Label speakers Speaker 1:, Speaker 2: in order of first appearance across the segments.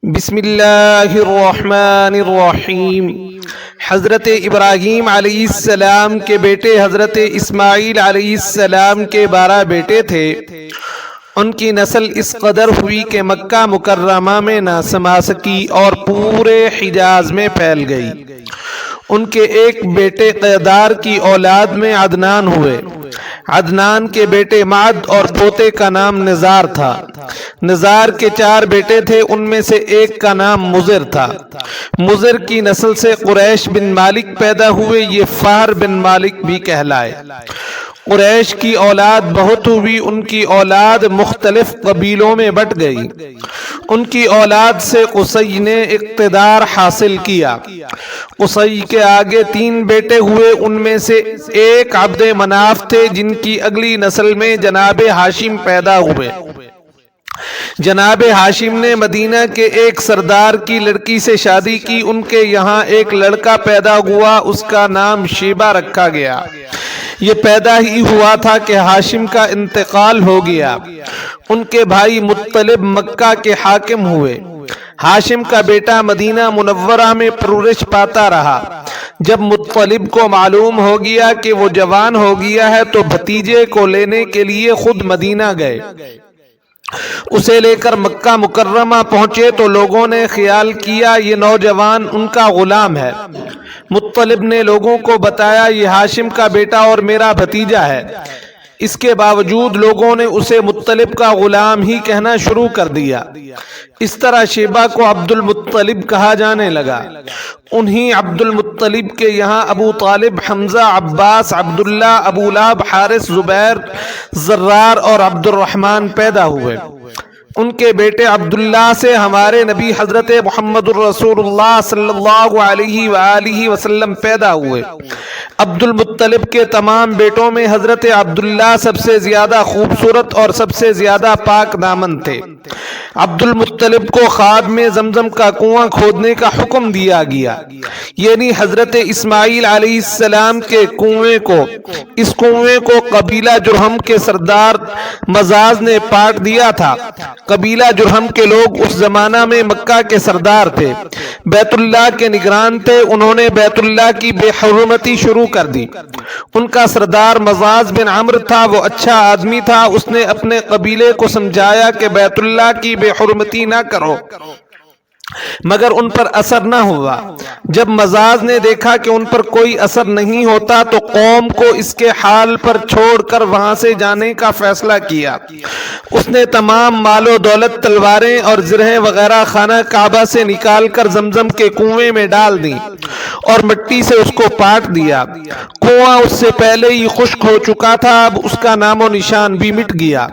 Speaker 1: بسم اللہ الرحمن الرحیم۔ حضرت ابراہیم علیہ السلام کے بیٹے حضرت اسماعیل علیہ السلام کے 12 بیٹے تھے۔ ان کی نسل اس قدر ہوئی کہ مکہ مکرمہ میں نہ سما سکی اور پورے حجاز میں پھیل گئی۔ ان کے ایک بیٹے قیدار کی اولاد میں عدنان ہوئے۔ عدنان کے بیٹے معد اور پوتے کا نام نزار تھا۔ نزار کے 4 بیٹے تھے، ان میں سے ایک کا نام مضر تھا۔ مضر کی نسل سے قریش بن مالک پیدا ہوئے، یہ فہر بن مالک بھی کہلائے۔ قریش کی اولاد بہت ہوئی، ان کی اولاد مختلف قبیلوں میں بٹ گئی۔ ان کی اولاد سے قصی نے اقتدار حاصل کیا۔ قصی کے آگے 3 بیٹے ہوئے، ان میں سے ایک عبد مناف تھے، جن کی اگلی نسل میں جناب ہاشم پیدا ہوئے۔ جناب ہاشم نے مدینہ کے ایک سردار کی لڑکی سے شادی کی، ان کے یہاں ایک لڑکا پیدا ہوا، اس کا نام شیبہ رکھا گیا۔ یہ پیدا ہی ہوا تھا کہ ہاشم کا انتقال ہو گیا۔ ان کے بھائی مطلب مکہ کے حاکم ہوئے۔ ہاشم کا بیٹا مدینہ منورہ میں پرورش پاتا رہا۔ جب مطلب کو معلوم ہو گیا کہ وہ جوان ہو گیا ہے تو بھتیجے کو لینے کے لیے خود مدینہ گئے۔ اسے لے کر مکہ مکرمہ پہنچے تو لوگوں نے خیال کیا یہ نوجوان ان کا غلام ہے۔ مطلب نے لوگوں کو بتایا یہ ہاشم کا بیٹا اور میرا بھتیجا ہے۔ اس کے باوجود لوگوں نے اسے مطلب کا غلام ہی کہنا شروع کر دیا۔ اس طرح شیبہ کو عبد المطلب کہا جانے لگا۔ انہی عبد المطلب کے یہاں ابو طالب، حمزہ، عباس، عبداللہ، ابو لہب، حارث، زبیر، زرار اور عبد الرحمن پیدا ہوئے۔ ان کے بیٹے عبداللہ سے ہمارے نبی حضرت محمد الرسول اللہ صلی اللہ علیہ وآلہ وسلم پیدا ہوئے۔ عبد المطلب کے تمام بیٹوں میں حضرت عبداللہ سب سے زیادہ خوبصورت اور سب سے زیادہ پاک دامن تھے۔ عبد المطلب کو خواب میں زمزم کا کنواں کھودنے کا حکم دیا گیا، یعنی حضرت اسماعیل علیہ السلام کے کنویں کو۔ اس کنویں کو قبیلہ جرہم کے سردار مزاز نے پاٹ دیا تھا۔ قبیلہ جرہم کے لوگ اس زمانہ میں مکہ کے سردار تھے، بیت اللہ کے نگران تھے۔ انہوں نے بیت اللہ کی بے حرمتی شروع کر دی۔ ان کا سردار مزاز بن عمرو تھا، وہ اچھا آدمی تھا۔ اس نے اپنے قبیلے کو سمجھایا کہ بیت اللہ کی بے حرمتی نہ کرو، مگر ان پر اثر نہ ہوا۔ جب مزاز نے دیکھا کہ ان پر کوئی اثر نہیں ہوتا تو قوم کو اس کے حال پر چھوڑ کر وہاں سے جانے کا فیصلہ کیا۔ اس نے تمام مال و دولت، تلواریں اور زرہیں وغیرہ خانہ کعبہ سے نکال کر زمزم کے کنویں میں ڈال دی اور مٹی سے اس کو پاٹ دیا۔ کنواں اس سے پہلے ہی خشک ہو چکا تھا، اب اس کا نام و نشان بھی مٹ گیا۔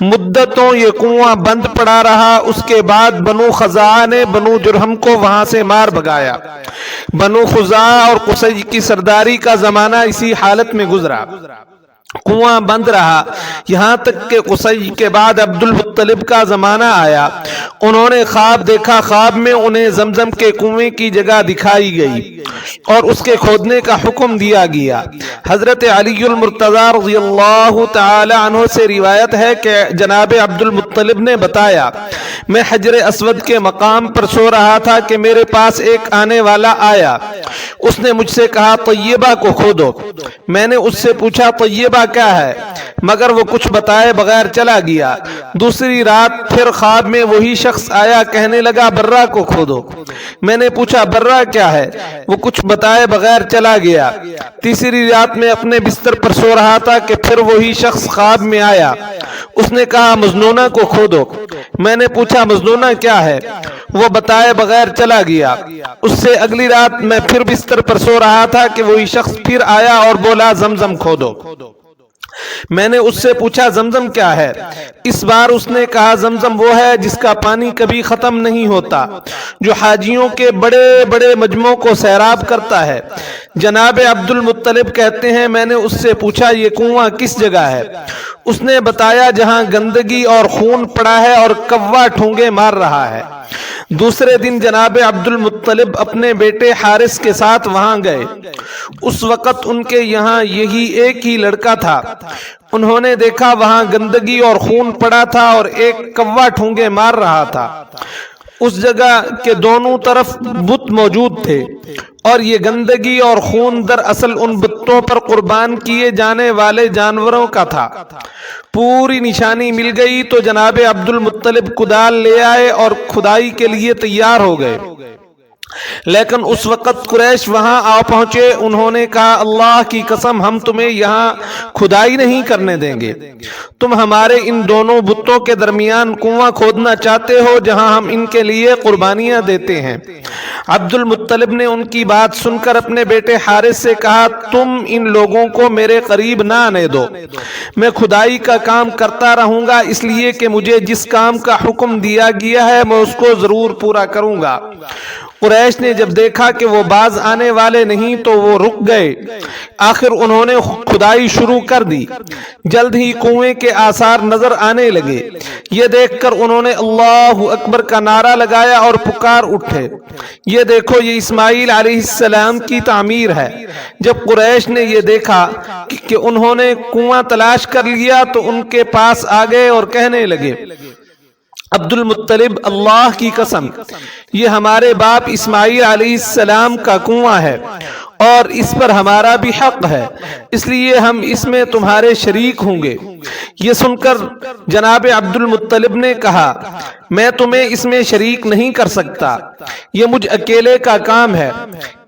Speaker 1: مدتوں یہ کنواں بند پڑا رہا۔ اس کے بعد بنو خزاعہ نے بنو جرہم کو وہاں سے مار بھگایا۔ بنو خزاعہ اور قصی کی سرداری کا زمانہ اسی حالت میں گزرا۔ کنواں بند رہا یہاں تک کہ قصی کے بعد عبد المطلب کا زمانہ آیا۔ انہوں نے خواب دیکھا، خواب میں انہیں زمزم کے کنویں کی جگہ دکھائی گئی اور اس کے کھودنے کا حکم دیا گیا۔ حضرت علی المرتضی رضی اللہ تعالی عنہ سے روایت ہے کہ جناب عبد المطلب نے بتایا میں حجر اسود کے مقام پر سو رہا تھا کہ میرے پاس ایک آنے والا آیا۔ اس نے مجھ سے کہا طیبہ کو کھودو۔ میں نے اس سے پوچھا طیبہ کیا ہے، مگر وہ کچھ بتائے بغیر چلا گیا۔ دوسری رات پھر خواب میں وہی شخص آیا، کہنے لگا برہ کو کھودو۔ میں نے پوچھا برہ کیا ہے، وہ کچھ بتائے بغیر چلا گیا۔ تیسری رات میں اپنے بستر پر سو رہا تھا کہ پھر وہی شخص خواب میں آیا۔ اس نے کہا مجنونہ کو کھودو۔ میں نے پوچھا مجنونہ کیا ہے، وہ بتائے بغیر چلا گیا۔ اس سے اگلی رات میں پھر بستر پر سو رہا تھا کہ وہی شخص پھر آیا اور بولا زمزم کھودو۔ میں نے اس سے پوچھا زمزم کیا ہے، اس بار اس نے کہا زمزم وہ ہے جس کا پانی کبھی ختم نہیں ہوتا، جو حاجیوں کے بڑے بڑے مجمعوں کو سیراب کرتا ہے۔ جناب عبد المطلب کہتے ہیں میں نے اس سے پوچھا یہ کنواں کس جگہ ہے، اس نے بتایا جہاں گندگی اور خون پڑا ہے اور کوا ٹھونگے مار رہا ہے۔ دوسرے دن جناب عبد المطلب اپنے بیٹے حارث کے ساتھ وہاں گئے۔ اس وقت ان کے یہاں یہی ایک ہی لڑکا تھا۔ انہوں نے دیکھا وہاں گندگی اور خون پڑا تھا اور ایک کوا ٹھونگے مار رہا تھا۔ اس جگہ کے دونوں طرف بت موجود تھے اور یہ گندگی اور خون دراصل ان بتوں پر قربان کیے جانے والے جانوروں کا تھا۔ پوری نشانی مل گئی تو جناب عبد المطلب کدال لے آئے اور کھدائی کے لیے تیار ہو گئے، لیکن اس وقت قریش وہاں آ پہنچے۔ انہوں نے کہا اللہ کی قسم ہم تمہیں یہاں کھدائی نہیں کرنے دیں گے، تم ہمارے ان دونوں بتوں کے درمیان کنواں کھودنا چاہتے ہو جہاں ہم ان کے لیے قربانیاں دیتے ہیں۔ عبد المطلب نے ان کی بات سن کر اپنے بیٹے حارث سے کہا تم ان لوگوں کو میرے قریب نہ آنے دو، میں کھدائی کا کام کرتا رہوں گا، اس لیے کہ مجھے جس کام کا حکم دیا گیا ہے میں اس کو ضرور پورا کروں گا۔ قریش نے جب دیکھا کہ وہ باز آنے والے نہیں تو وہ رک گئے۔ آخر انہوں نے کھدائی شروع کر دی۔ جلد ہی کنویں کے آثار نظر آنے لگے۔ یہ دیکھ کر انہوں نے اللہ اکبر کا نعرہ لگایا اور پکار اٹھے، یہ دیکھو یہ اسماعیل علیہ السلام کی تعمیر ہے۔ جب قریش نے یہ دیکھا کہ انہوں نے کنواں تلاش کر لیا تو ان کے پاس آ گئے اور کہنے لگے عبد المطلب اللہ کی قسم یہ ہمارے باپ اسماعیل علیہ السلام کا کنواں ہے اور اس پر ہمارا بھی حق ہے، اس لیے ہم اس میں تمہارے شریک ہوں گے۔ یہ سن کر جناب عبد المطلب نے کہا میں تمہیں اس میں شریک نہیں کر سکتا، یہ مجھ اکیلے کا کام ہے۔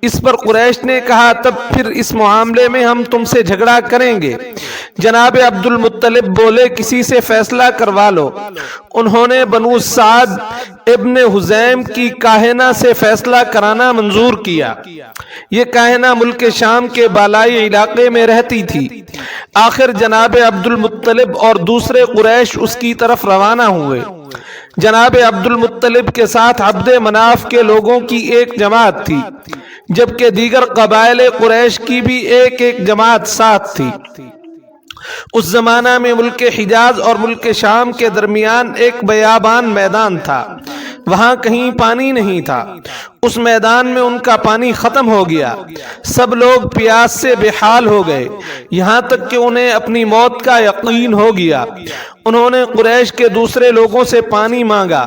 Speaker 1: اس پر قریش نے کہا تب پھر اس معاملے میں ہم تم سے جھگڑا کریں گے۔ جناب عبد المطلب بولے کسی سے فیصلہ کروا لو۔ انہوں نے بنو سعد ابن حزیم کی کاہنہ سے فیصلہ کرانا منظور کیا۔ یہ کاہنہ ملک شام کے بالائی علاقے میں رہتی تھی۔ آخر جناب عبد المطلب اور دوسرے قریش اس کی طرف روانہ ہوئے۔ جناب عبد المطلب کے ساتھ عبد مناف کے لوگوں کی ایک جماعت تھی، جبکہ دیگر قبائل قریش کی بھی ایک ایک جماعت ساتھ تھی۔ اس زمانہ میں ملک حجاز اور ملک شام کے درمیان ایک بیابان میدان تھا، وہاں کہیں پانی نہیں تھا۔ اس میدان میں ان کا پانی ختم ہو گیا، سب لوگ پیاس سے بے حال ہو گئے، یہاں تک کہ انہیں اپنی موت کا یقین ہو گیا۔ انہوں نے قریش کے دوسرے لوگوں سے پانی مانگا،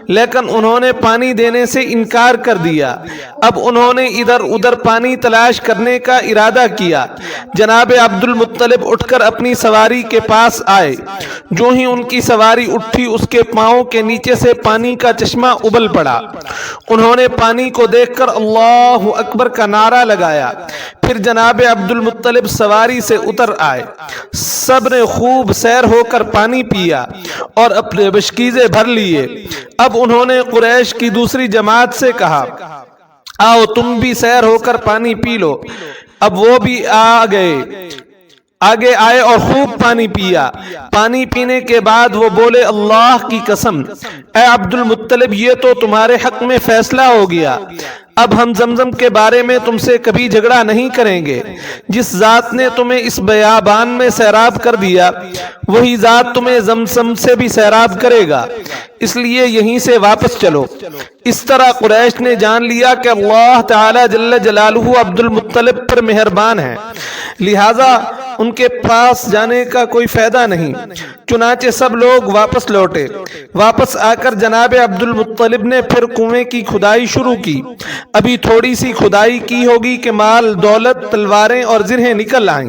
Speaker 1: لیکن انہوں نے پانی دینے سے انکار کر دیا۔ اب انہوں نے ادھر ادھر پانی تلاش کرنے کا ارادہ کیا۔ جناب عبد المطلب اٹھ کر اپنی سواری کے پاس آئے، جو ہی ان کی سواری اٹھی اس کے پاؤں کے نیچے سے پانی کا چشمہ ابل پڑا۔ انہوں نے پانی کو دیکھ کر اللہ اکبر کا نعرہ لگایا۔ پھر جناب عبد المطلب سواری سے اتر آئے، سب نے خوب سیر ہو کر پانی پیا اور اپنے بشکیزے بھر لیے۔ اب انہوں نے قریش کی دوسری جماعت سے کہا آؤ تم بھی سیر ہو کر پانی پی لو۔ اب وہ بھی آگے آئے اور خوب پانی پیا۔ پانی پینے کے بعد وہ بولے اللہ کی قسم اے عبد المطلب یہ تو تمہارے حق میں فیصلہ ہو گیا، اب ہم زمزم کے بارے میں تم سے کبھی جھگڑا نہیں کریں گے۔ جس ذات نے تمہیں اس بیابان میں سیراب کر دیا وہی ذات تمہیں زمزم سے بھی سیراب کرے گا، اس لیے یہیں سے واپس چلو۔ اس طرح قریش نے جان لیا کہ اللہ تعالی جل جلالہ عبد المطلب پر مہربان ہے، لہذا ان کے پاس جانے کا کوئی فائدہ نہیں۔ چنانچہ سب لوگ واپس لوٹے۔ واپس آ کر جناب عبد المطلب نے پھر کنویں کی کھدائی شروع کی۔ ابھی تھوڑی سی کھدائی کی ہوگی کہ مال دولت تلواریں اور زرہیں نکل آئیں،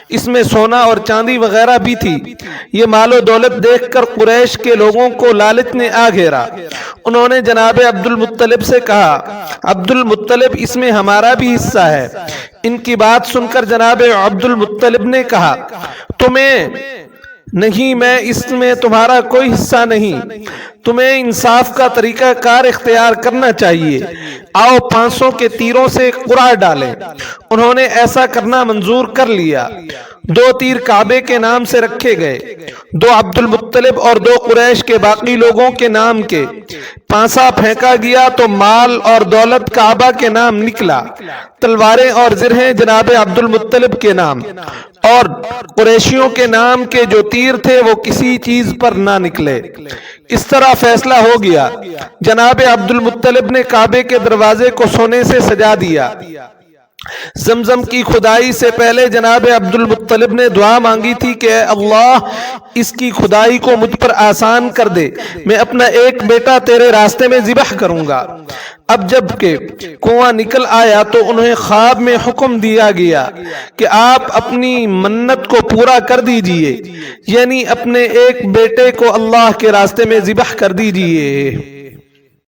Speaker 1: اس میں سونا اور چاندی وغیرہ بھی تھی۔ یہ مال و دولت دیکھ کر قریش کے لوگوں کو لالچ نے آ گھیرا۔ انہوں نے جناب عبد المطلب سے کہا عبد المطلب اس میں ہمارا بھی حصہ ہے۔ ان کی بات سن کر جناب عبد المطلب نے کہا تمہیں نہیں، میں اس میں تمہارا کوئی حصہ نہیں، تمہیں انصاف کا طریقہ کار اختیار کرنا چاہیے، آؤ 500 کے تیروں سے قرع ڈالیں۔ انہوں نے ایسا کرنا منظور کر لیا۔ 2 تیر کعبے کے نام سے رکھے گئے، 2 عبد المطلب اور 2 قریش کے باقی لوگوں کے نام کے۔ پانسا پھینکا گیا تو مال اور دولت کعبہ کے نام نکلا، تلواریں اور زرہیں جناب عبد المطلب کے نام، اور قریشیوں کے نام کے جو تیر تھے وہ کسی چیز پر نہ نکلے۔ اس طرح فیصلہ ہو گیا۔ جناب عبد المطلب نے کعبے کے دروازے کو سونے سے سجا دیا زمزم کی کھدائی سے پہلے جناب عبد المطلب نے دعا مانگی تھی کہ اے اللہ اس کی کھدائی کو مجھ پر آسان کر دے، میں اپنا ایک بیٹا تیرے راستے میں ذبح کروں گا۔ اب جب کہ کنواں نکل آیا تو انہیں خواب میں حکم دیا گیا کہ آپ اپنی منت کو پورا کر دیجئے، یعنی اپنے ایک بیٹے کو اللہ کے راستے میں ذبح کر دیجئے۔